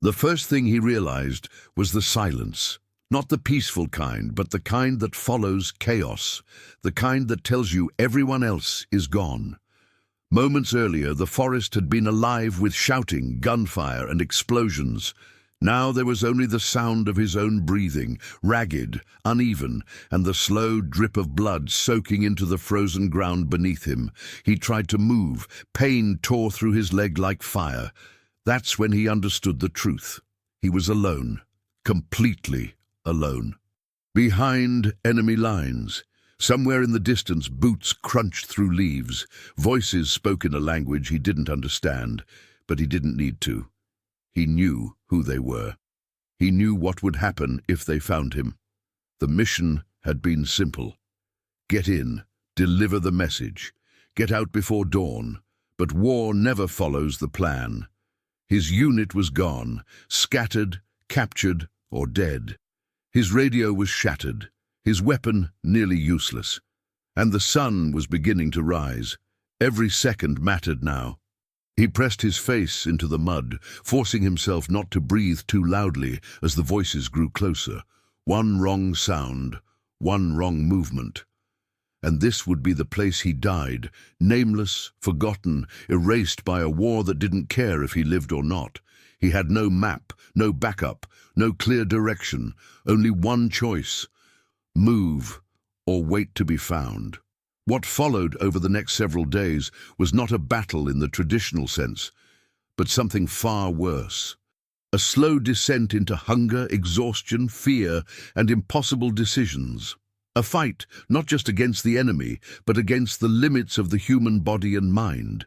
The first thing he realized was the silence. Not the peaceful kind, but the kind that follows chaos, the kind that tells you everyone else is gone. Moments earlier, the forest had been alive with shouting, gunfire, and explosions. Now there was only the sound of his own breathing, ragged, uneven, and the slow drip of blood soaking into the frozen ground beneath him. He tried to move. Pain tore through his leg like fire. That's when he understood the truth. He was alone, completely alone. Behind enemy lines, somewhere in the distance, boots crunched through leaves. Voices spoke in a language he didn't understand, but he didn't need to. He knew who they were. He knew what would happen if they found him. The mission had been simple. Get in, deliver the message, get out before dawn. But war never follows the plan. His unit was gone, scattered, captured, or dead. His radio was shattered, his weapon nearly useless. And the sun was beginning to rise. Every second mattered now. He pressed his face into the mud, forcing himself not to breathe too loudly as the voices grew closer. One wrong sound, one wrong movement. And this would be the place he died, nameless, forgotten, erased by a war that didn't care if he lived or not. He had no map, no backup, no clear direction, only one choice: move or wait to be found. What followed over the next several days was not a battle in the traditional sense, but something far worse. A slow descent into hunger, exhaustion, fear, and impossible decisions. A fight not just against the enemy, but against the limits of the human body and mind.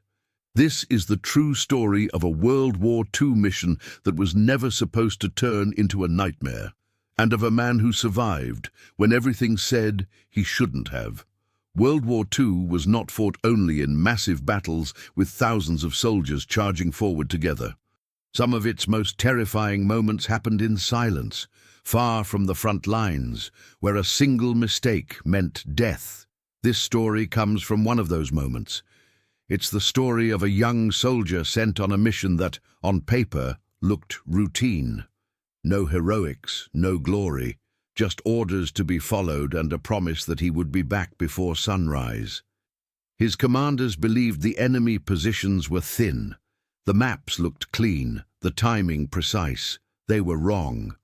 This is the true story of a World War II mission that was never supposed to turn into a nightmare, and of a man who survived when everything said he shouldn't have. World War II was not fought only in massive battles with thousands of soldiers charging forward together. Some of its most terrifying moments happened in silence, far from the front lines, where a single mistake meant death. This story comes from one of those moments. It's the story of a young soldier sent on a mission that, on paper, looked routine. No heroics, no glory. Just orders to be followed and a promise that he would be back before sunrise. His commanders believed the enemy positions were thin. The maps looked clean, the timing precise. They were wrong.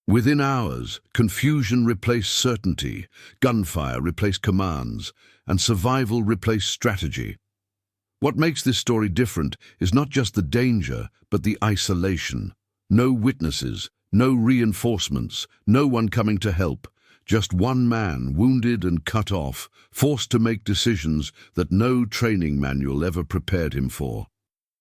Within hours, confusion replaced certainty, gunfire replaced commands, and survival replaced strategy. What makes this story different is not just the danger, but the isolation. No witnesses, no reinforcements, no one coming to help. Just one man, wounded and cut off, forced to make decisions that no training manual ever prepared him for.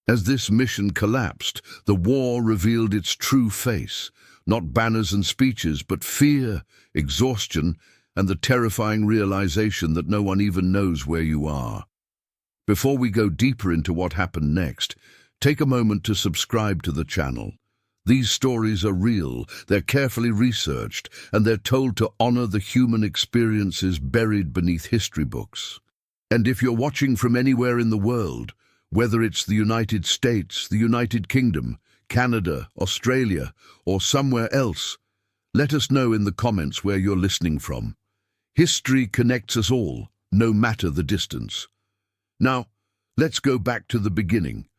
As this mission collapsed, the war revealed its true face. Not banners and speeches, but fear, exhaustion, and the terrifying realization that no one even knows where you are. Before we go deeper into what happened next, take a moment to subscribe to the channel. These stories are real, they're carefully researched, and they're told to honor the human experiences buried beneath history books. And if you're watching from anywhere in the world, whether it's the United States, the United Kingdom, Canada, Australia, or somewhere else, let us know in the comments where you're listening from. History connects us all, no matter the distance. Now, let's go back to the beginning,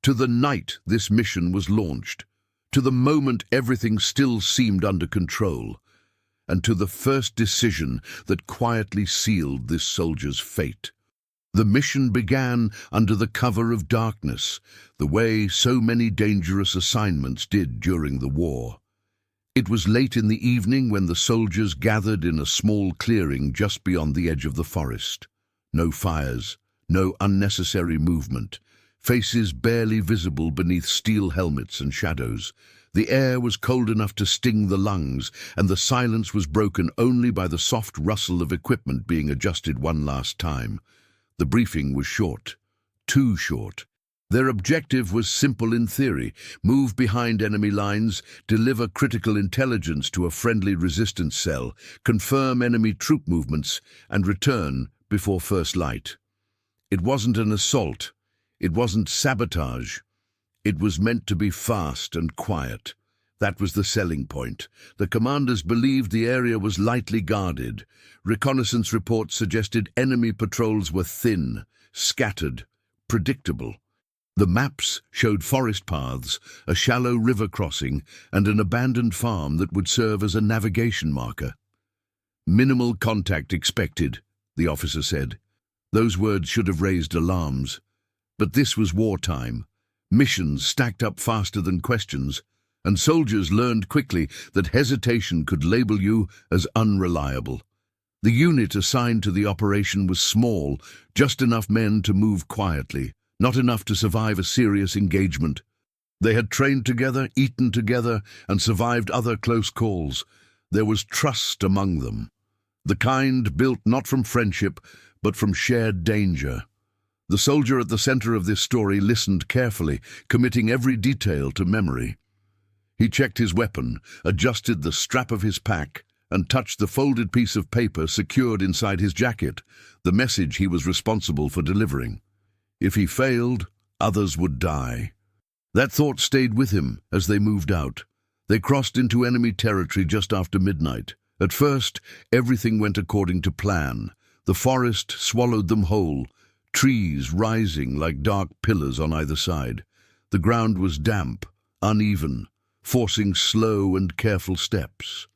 to the night this mission was launched, to the moment everything still seemed under control, and to the first decision that quietly sealed this soldier's fate. The mission began under the cover of darkness, the way so many dangerous assignments did during the war. It was late in the evening when the soldiers gathered in a small clearing just beyond the edge of the forest. No fires, no unnecessary movement, faces barely visible beneath steel helmets and shadows. The air was cold enough to sting the lungs, and the silence was broken only by the soft rustle of equipment being adjusted one last time. The briefing was short, too short. Their objective was simple in theory: move behind enemy lines, deliver critical intelligence to a friendly resistance cell, confirm enemy troop movements, and return before first light. It wasn't an assault. It wasn't sabotage. It was meant to be fast and quiet. That was the selling point. The commanders believed the area was lightly guarded. Reconnaissance reports suggested enemy patrols were thin, scattered, predictable. The maps showed forest paths, a shallow river crossing, and an abandoned farm that would serve as a navigation marker. "Minimal contact expected," the officer said. Those words should have raised alarms. But this was wartime. Missions stacked up faster than questions, and soldiers learned quickly that hesitation could label you as unreliable. The unit assigned to the operation was small, just enough men to move quietly, not enough to survive a serious engagement. They had trained together, eaten together, and survived other close calls. There was trust among them, the kind built not from friendship, but from shared danger. The soldier at the center of this story listened carefully, committing every detail to memory. He checked his weapon, adjusted the strap of his pack, and touched the folded piece of paper secured inside his jacket, the message he was responsible for delivering. If he failed, others would die. That thought stayed with him as they moved out. They crossed into enemy territory just after midnight. At first, everything went according to plan. The forest swallowed them whole, trees rising like dark pillars on either side. The ground was damp, uneven, forcing slow and careful steps.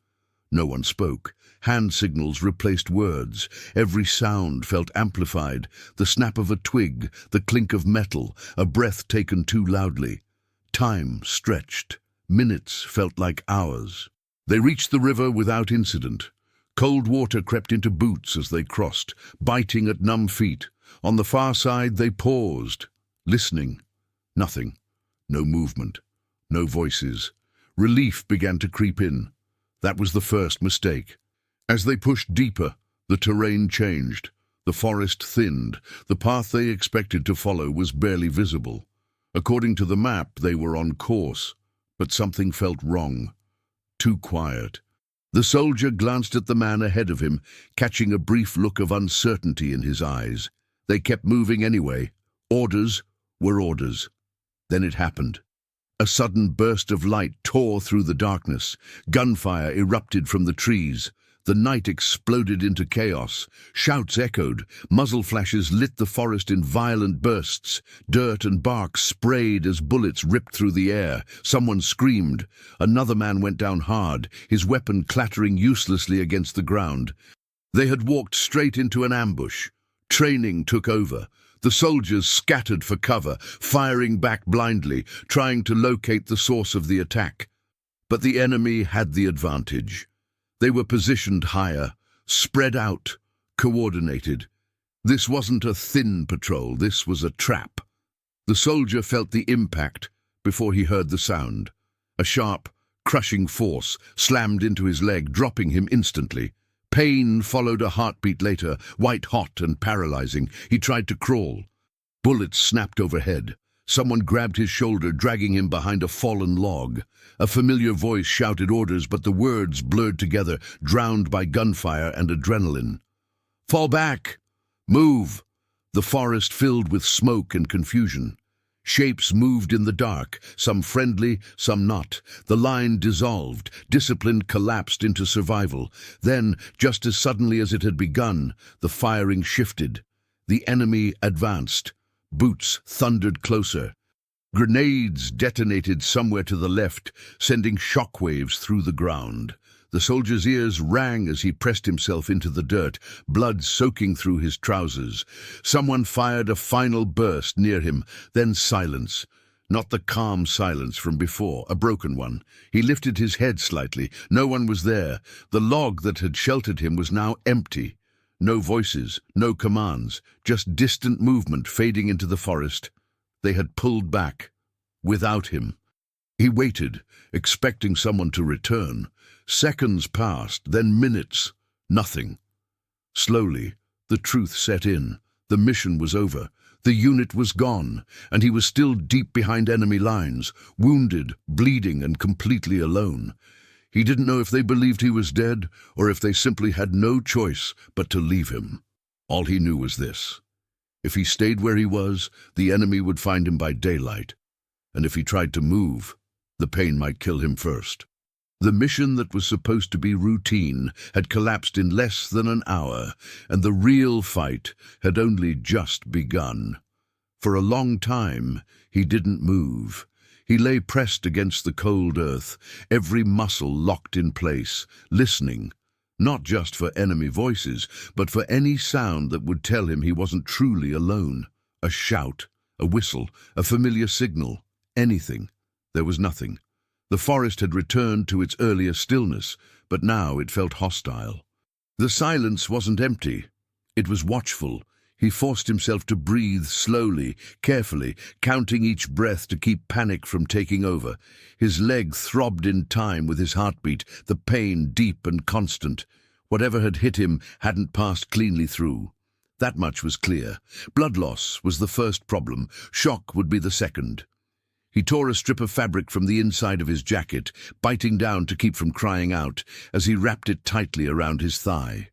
No one spoke. Hand signals replaced words. Every sound felt amplified. The snap of a twig, the clink of metal, a breath taken too loudly. Time stretched. Minutes felt like hours. They reached the river without incident. Cold water crept into boots as they crossed, biting at numb feet. On the far side they paused, listening. Nothing. No movement. No voices. Relief began to creep in. That was the first mistake. As they pushed deeper, the terrain changed. The forest thinned. The path they expected to follow was barely visible. According to the map, they were on course, but something felt wrong. Too quiet. The soldier glanced at the man ahead of him, catching a brief look of uncertainty in his eyes. They kept moving anyway. Orders were orders. Then it happened. A sudden burst of light tore through the darkness. Gunfire erupted from the trees. The night exploded into chaos. Shouts echoed. Muzzle flashes lit the forest in violent bursts. Dirt and bark sprayed as bullets ripped through the air. Someone screamed. Another man went down hard, his weapon clattering uselessly against the ground. They had walked straight into an ambush. Training took over. The soldiers scattered for cover, firing back blindly, trying to locate the source of the attack. But the enemy had the advantage. They were positioned higher, spread out, coordinated. This wasn't a thin patrol, this was a trap. The soldier felt the impact before he heard the sound. A sharp, crushing force slammed into his leg, dropping him instantly. Pain followed a heartbeat later, white-hot and paralyzing. He tried to crawl. Bullets snapped overhead. Someone grabbed his shoulder, dragging him behind a fallen log. A familiar voice shouted orders, but the words blurred together, drowned by gunfire and adrenaline. "Fall back! Move!" The forest filled with smoke and confusion. Shapes moved in the dark, some friendly, some not. The line dissolved. Discipline collapsed into survival. Then, just as suddenly as it had begun, the firing shifted. The enemy advanced. Boots thundered closer. Grenades detonated somewhere to the left, sending shockwaves through the ground. The soldier's ears rang as he pressed himself into the dirt, blood soaking through his trousers. Someone fired a final burst near him, then silence. Not the calm silence from before, a broken one. He lifted his head slightly. No one was there. The log that had sheltered him was now empty. No voices, no commands, just distant movement fading into the forest. They had pulled back, without him. He waited, expecting someone to return. Seconds passed, then minutes. Nothing. Slowly, the truth set in. The mission was over. The unit was gone, and he was still deep behind enemy lines, wounded, bleeding, and completely alone. He didn't know if they believed he was dead, or if they simply had no choice but to leave him. All he knew was this. If he stayed where he was, the enemy would find him by daylight. and if he tried to move, the pain might kill him first. The mission that was supposed to be routine had collapsed in less than an hour, and the real fight had only just begun. For a long time, he didn't move. He lay pressed against the cold earth, every muscle locked in place, listening, not just for enemy voices, but for any sound that would tell him he wasn't truly alone. A shout, a whistle, a familiar signal, anything. There was nothing. The forest had returned to its earlier stillness, but now it felt hostile. The silence wasn't empty. It was watchful. He forced himself to breathe slowly, carefully, counting each breath to keep panic from taking over. His leg throbbed in time with his heartbeat, the pain deep and constant. Whatever had hit him hadn't passed cleanly through. That much was clear. Blood loss was the first problem. Shock would be the second. He tore a strip of fabric from the inside of his jacket, biting down to keep from crying out, as he wrapped it tightly around his thigh.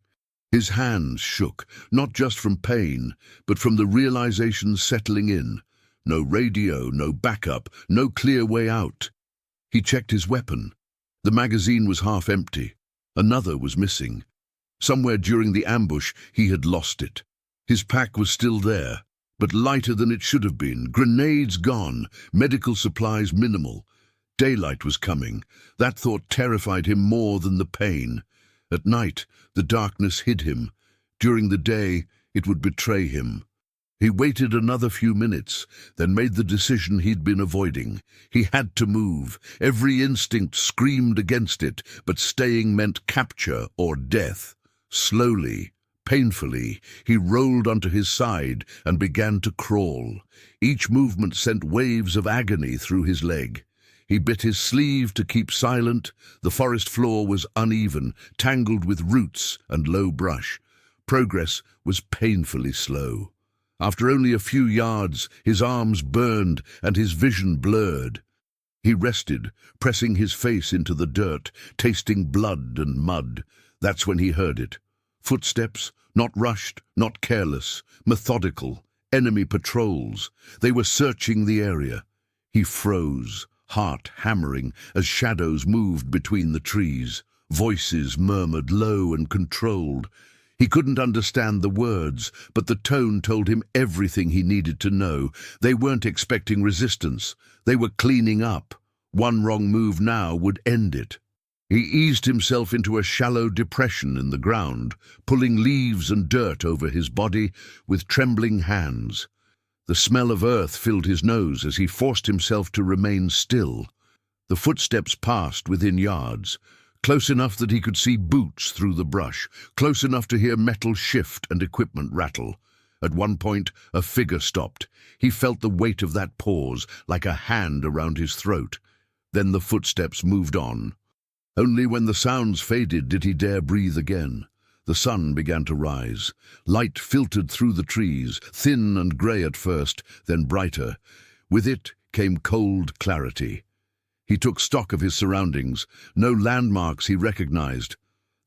His hands shook, not just from pain, but from the realization settling in. No radio, no backup, no clear way out. He checked his weapon. The magazine was half empty. Another was missing. Somewhere during the ambush, he had lost it. His pack was still there, but lighter than it should have been. Grenades gone, medical supplies minimal. Daylight was coming. That thought terrified him more than the pain. At night, the darkness hid him. During the day, it would betray him. He waited another few minutes, then made the decision he'd been avoiding. He had to move. Every instinct screamed against it, but staying meant capture or death. Slowly, painfully, he rolled onto his side and began to crawl. Each movement sent waves of agony through his leg. He bit his sleeve to keep silent. The forest floor was uneven, tangled with roots and low brush. Progress was painfully slow. After only a few yards, his arms burned and his vision blurred. He rested, pressing his face into the dirt, tasting blood and mud. That's when he heard it. Footsteps, not rushed, not careless, methodical, enemy patrols. They were searching the area. He froze, heart hammering, as shadows moved between the trees. Voices murmured low and controlled. He couldn't understand the words, but the tone told him everything he needed to know. They weren't expecting resistance. They were cleaning up. One wrong move now would end it. He eased himself into a shallow depression in the ground, pulling leaves and dirt over his body with trembling hands. The smell of earth filled his nose as he forced himself to remain still. The footsteps passed within yards, close enough that he could see boots through the brush, close enough to hear metal shift and equipment rattle. At one point, a figure stopped. He felt the weight of that pause, like a hand around his throat. Then the footsteps moved on. Only when the sounds faded did he dare breathe again. The sun began to rise. Light filtered through the trees, thin and grey at first, then brighter. With it came cold clarity. He took stock of his surroundings. No landmarks he recognized.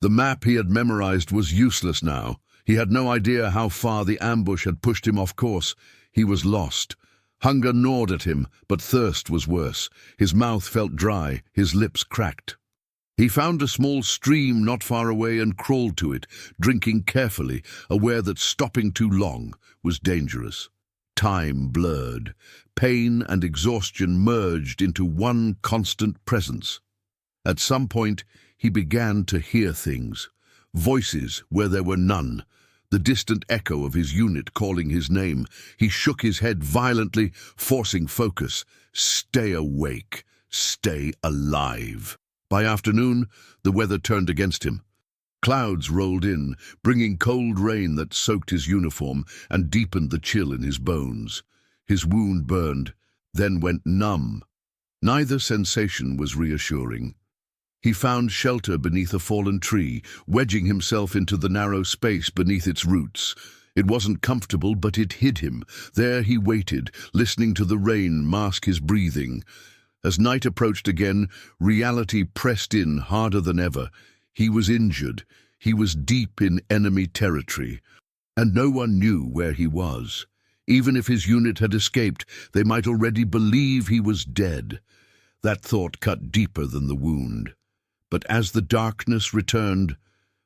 The map he had memorized was useless now. He had no idea how far the ambush had pushed him off course. He was lost. Hunger gnawed at him, but thirst was worse. His mouth felt dry, his lips cracked. He found a small stream not far away and crawled to it, drinking carefully, aware that stopping too long was dangerous. Time blurred. Pain and exhaustion merged into one constant presence. At some point, he began to hear things. Voices where there were none. The distant echo of his unit calling his name. He shook his head violently, forcing focus. Stay awake. Stay alive. By afternoon, the weather turned against him. Clouds rolled in, bringing cold rain that soaked his uniform and deepened the chill in his bones. His wound burned, then went numb. Neither sensation was reassuring. He found shelter beneath a fallen tree, wedging himself into the narrow space beneath its roots. It wasn't comfortable, but it hid him. There he waited, listening to the rain mask his breathing. As night approached again, reality pressed in harder than ever. He was injured. He was deep in enemy territory, and no one knew where he was. Even if his unit had escaped, they might already believe he was dead. That thought cut deeper than the wound. But as the darkness returned,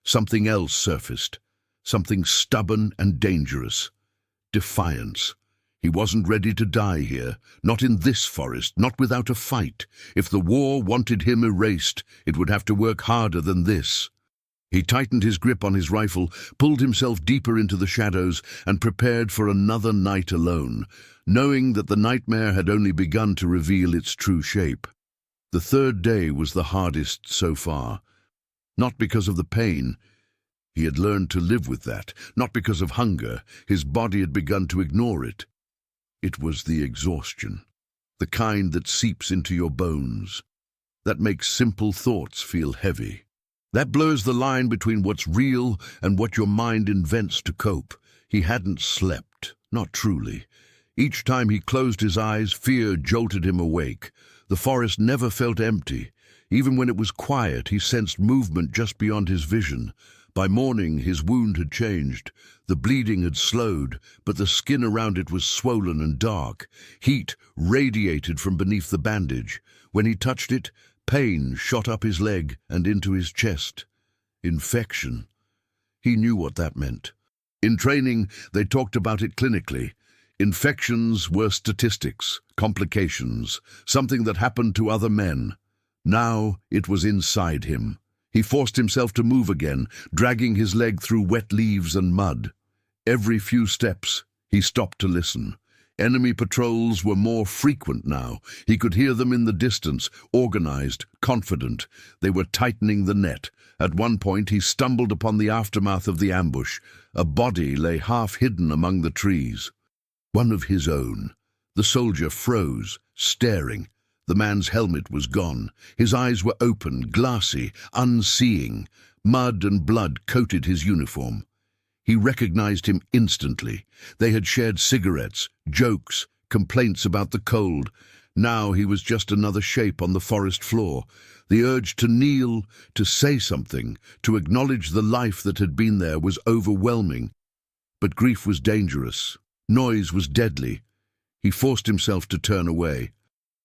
something else surfaced, something stubborn and dangerous. Defiance. He wasn't ready to die here, not in this forest, not without a fight. If the war wanted him erased, it would have to work harder than this. He tightened his grip on his rifle, pulled himself deeper into the shadows, and prepared for another night alone, knowing that the nightmare had only begun to reveal its true shape. The third day was the hardest so far. Not because of the pain. He had learned to live with that. Not because of hunger. His body had begun to ignore it. It was the exhaustion. The kind that seeps into your bones. That makes simple thoughts feel heavy. That blurs the line between what's real and what your mind invents to cope. He hadn't slept, not truly. Each time he closed his eyes, fear jolted him awake. The forest never felt empty. Even when it was quiet, he sensed movement just beyond his vision. By morning, his wound had changed. The bleeding had slowed, but the skin around it was swollen and dark. Heat radiated from beneath the bandage. When he touched it, pain shot up his leg and into his chest. Infection. He knew what that meant. In training, they talked about it clinically. Infections were statistics, complications, something that happened to other men. Now it was inside him. He forced himself to move again, dragging his leg through wet leaves and mud. Every few steps, he stopped to listen. Enemy patrols were more frequent now. He could hear them in the distance, organized, confident. They were tightening the net. At one point, he stumbled upon the aftermath of the ambush. A body lay half hidden among the trees. One of his own. The soldier froze, staring. The man's helmet was gone. His eyes were open, glassy, unseeing. Mud and blood coated his uniform. He recognized him instantly. They had shared cigarettes, jokes, complaints about the cold. Now he was just another shape on the forest floor. The urge to kneel, to say something, to acknowledge the life that had been there was overwhelming. But grief was dangerous. Noise was deadly. He forced himself to turn away.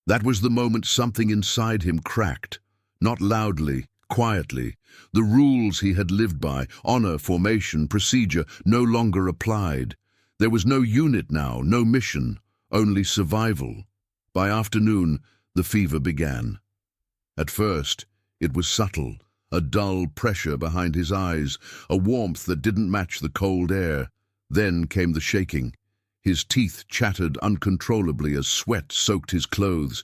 That was the moment something inside him cracked. Not loudly, quietly. The rules he had lived by, honor, formation, procedure, no longer applied. There was no unit now, no mission, only survival. By afternoon, the fever began. At first, it was subtle, a dull pressure behind his eyes, a warmth that didn't match the cold air. Then came the shaking. His teeth chattered uncontrollably as sweat soaked his clothes.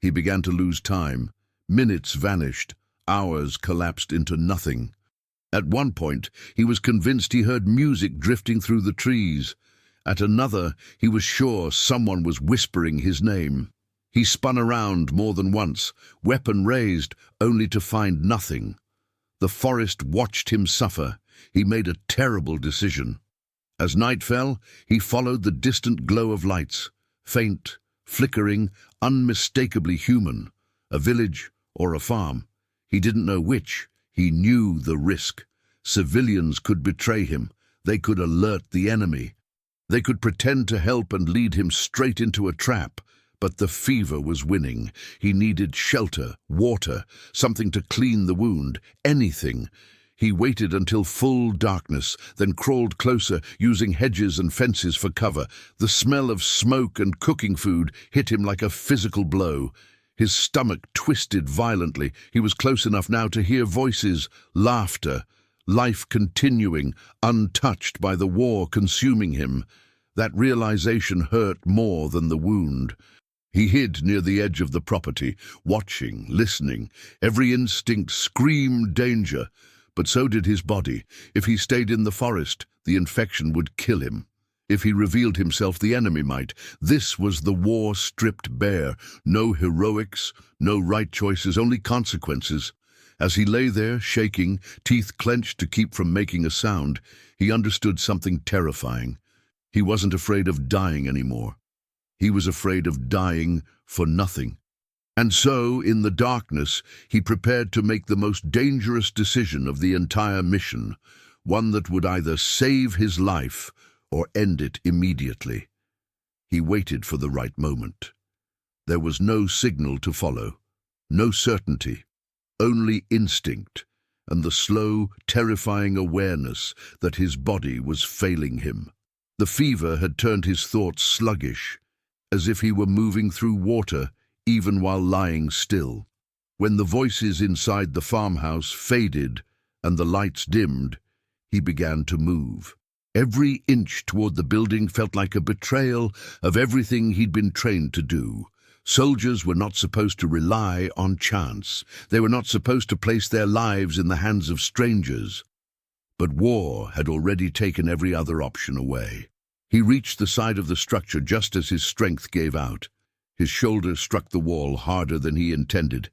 He began to lose time. Minutes vanished. Hours collapsed into nothing. At one point, he was convinced he heard music drifting through the trees. At another, he was sure someone was whispering his name. He spun around more than once, weapon raised, only to find nothing. The forest watched him suffer. He made a terrible decision. As night fell, he followed the distant glow of lights, faint, flickering, unmistakably human. A village or a farm. He didn't know which. He knew the risk. Civilians could betray him. They could alert the enemy. They could pretend to help and lead him straight into a trap. But the fever was winning. He needed shelter, water, something to clean the wound, anything. He waited until full darkness, then crawled closer, using hedges and fences for cover. The smell of smoke and cooking food hit him like a physical blow. His stomach twisted violently. He was close enough now to hear voices, laughter, life continuing, untouched by the war consuming him. That realization hurt more than the wound. He hid near the edge of the property, watching, listening. Every instinct screamed danger. But so did his body. If he stayed in the forest, the infection would kill him. If he revealed himself, the enemy might. This was the war stripped bare. No heroics, no right choices, only consequences. As he lay there, shaking, teeth clenched to keep from making a sound, he understood something terrifying. He wasn't afraid of dying anymore. He was afraid of dying for nothing. And so, in the darkness, he prepared to make the most dangerous decision of the entire mission, one that would either save his life or end it immediately. He waited for the right moment. There was no signal to follow, no certainty, only instinct and the slow, terrifying awareness that his body was failing him. The fever had turned his thoughts sluggish, as if he were moving through water even while lying still. When the voices inside the farmhouse faded and the lights dimmed, he began to move. Every inch toward the building felt like a betrayal of everything he'd been trained to do. Soldiers were not supposed to rely on chance. They were not supposed to place their lives in the hands of strangers. But war had already taken every other option away. He reached the side of the structure just as his strength gave out. His shoulder struck the wall harder than he intended,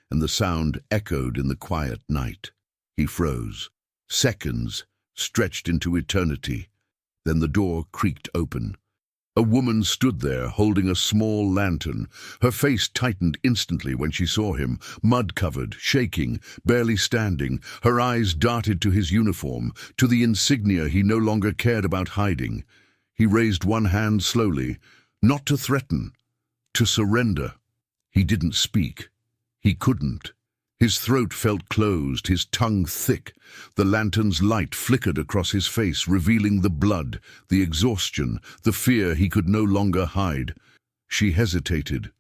and the sound echoed in the quiet night. He froze. Seconds stretched into eternity. Then the door creaked open. A woman stood there, holding a small lantern. Her face tightened instantly when she saw him, mud-covered, shaking, barely standing. Her eyes darted to his uniform, to the insignia he no longer cared about hiding. He raised one hand slowly, not to threaten, to surrender. He didn't speak. He couldn't. His throat felt closed, his tongue thick. The lantern's light flickered across his face, revealing the blood, the exhaustion, the fear he could no longer hide. She hesitated.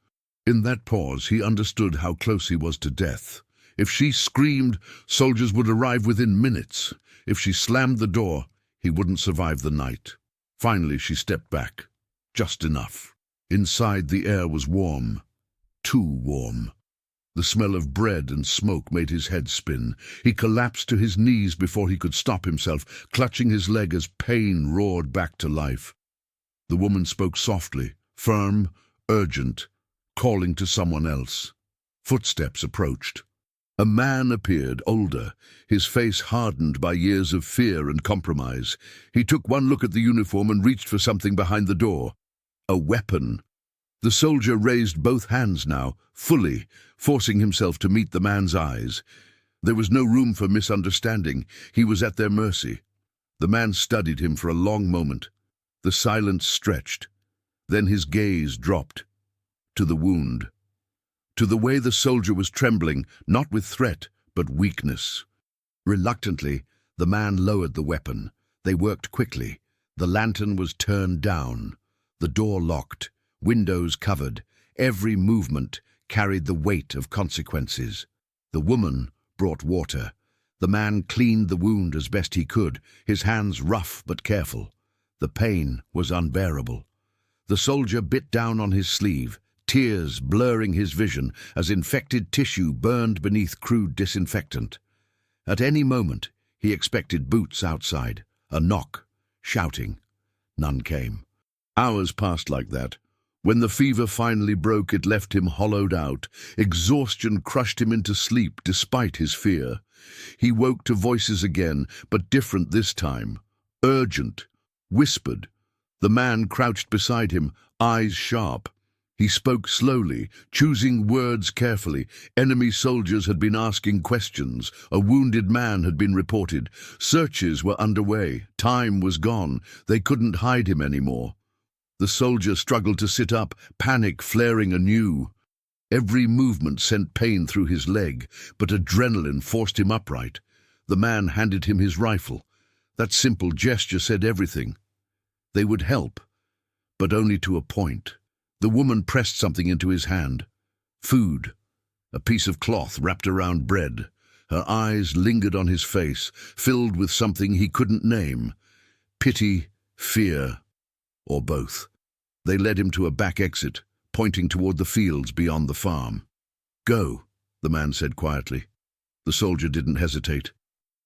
In that pause, he understood how close he was to death. If she screamed, soldiers would arrive within minutes. If she slammed the door, he wouldn't survive the night. Finally, she stepped back. Just enough. Inside, the air was warm. Too warm. The smell of bread and smoke made his head spin. He collapsed to his knees before he could stop himself, clutching his leg as pain roared back to life. The woman spoke softly, firm, urgent, calling to someone else. Footsteps approached. A man appeared, older, his face hardened by years of fear and compromise. He took one look at the uniform and reached for something behind the door. A weapon. The soldier raised both hands now, fully, forcing himself to meet the man's eyes. There was no room for misunderstanding. He was at their mercy. The man studied him for a long moment. The silence stretched. Then his gaze dropped. To the wound. To the way the soldier was trembling, not with threat, but weakness. Reluctantly, the man lowered the weapon. They worked quickly. The lantern was turned down. The door locked. Windows covered. Every movement carried the weight of consequences. The woman brought water. The man cleaned the wound as best he could, his hands rough but careful. The pain was unbearable. The soldier bit down on his sleeve, tears blurring his vision as infected tissue burned beneath crude disinfectant. At any moment, he expected boots outside, a knock, shouting. None came. Hours passed like that. When the fever finally broke, it left him hollowed out. Exhaustion crushed him into sleep despite his fear. He woke to voices again, but different this time. Urgent, whispered. The man crouched beside him, eyes sharp. He spoke slowly, choosing words carefully. Enemy soldiers had been asking questions. A wounded man had been reported. Searches were underway. Time was gone. They couldn't hide him anymore. The soldier struggled to sit up, panic flaring anew. Every movement sent pain through his leg, but adrenaline forced him upright. The man handed him his rifle. That simple gesture said everything. They would help, but only to a point. The woman pressed something into his hand. Food, a piece of cloth wrapped around bread. Her eyes lingered on his face, filled with something he couldn't name. Pity, fear, or both. They led him to a back exit, pointing toward the fields beyond the farm. "Go," the man said quietly. The soldier didn't hesitate.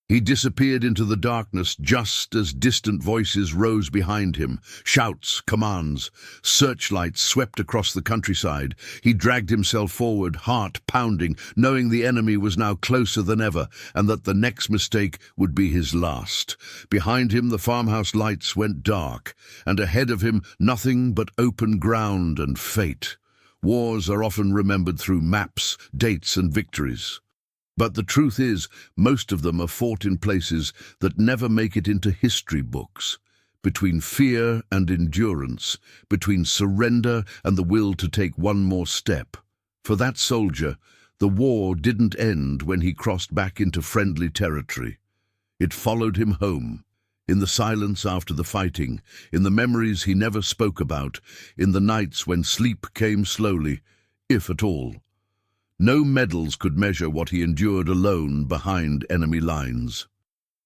He disappeared into the darkness just as distant voices rose behind him. Shouts, commands, searchlights swept across the countryside. He dragged himself forward, heart pounding, knowing the enemy was now closer than ever and that the next mistake would be his last. Behind him, the farmhouse lights went dark, and ahead of him, nothing but open ground and fate. Wars are often remembered through maps, dates, and victories. But the truth is, most of them are fought in places that never make it into history books. between fear and endurance, between surrender and the will to take one more step. For that soldier, the war didn't end when he crossed back into friendly territory. It followed him home, in the silence after the fighting, in the memories he never spoke about, in the nights when sleep came slowly, if at all. No medals could measure what he endured alone behind enemy lines.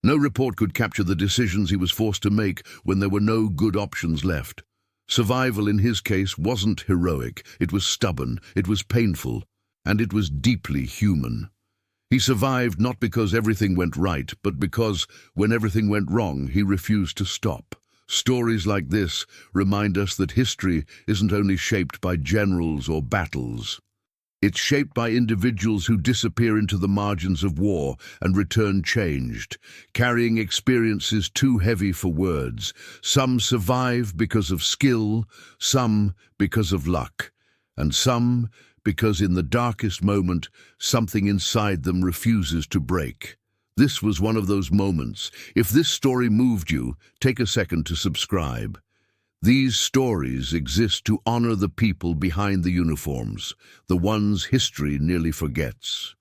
No report could capture the decisions he was forced to make when there were no good options left. Survival in his case wasn't heroic, it was stubborn, it was painful, and it was deeply human. He survived not because everything went right, but because when everything went wrong, he refused to stop. Stories like this remind us that history isn't only shaped by generals or battles. It's shaped by individuals who disappear into the margins of war and return changed, carrying experiences too heavy for words. Some survive because of skill, some because of luck, and some because in the darkest moment, something inside them refuses to break. This was one of those moments. If this story moved you, take a second to subscribe. These stories exist to honor the people behind the uniforms, the ones history nearly forgets.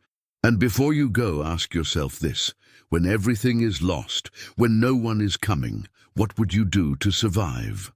And before you go, ask yourself this: when everything is lost, when no one is coming, what would you do to survive?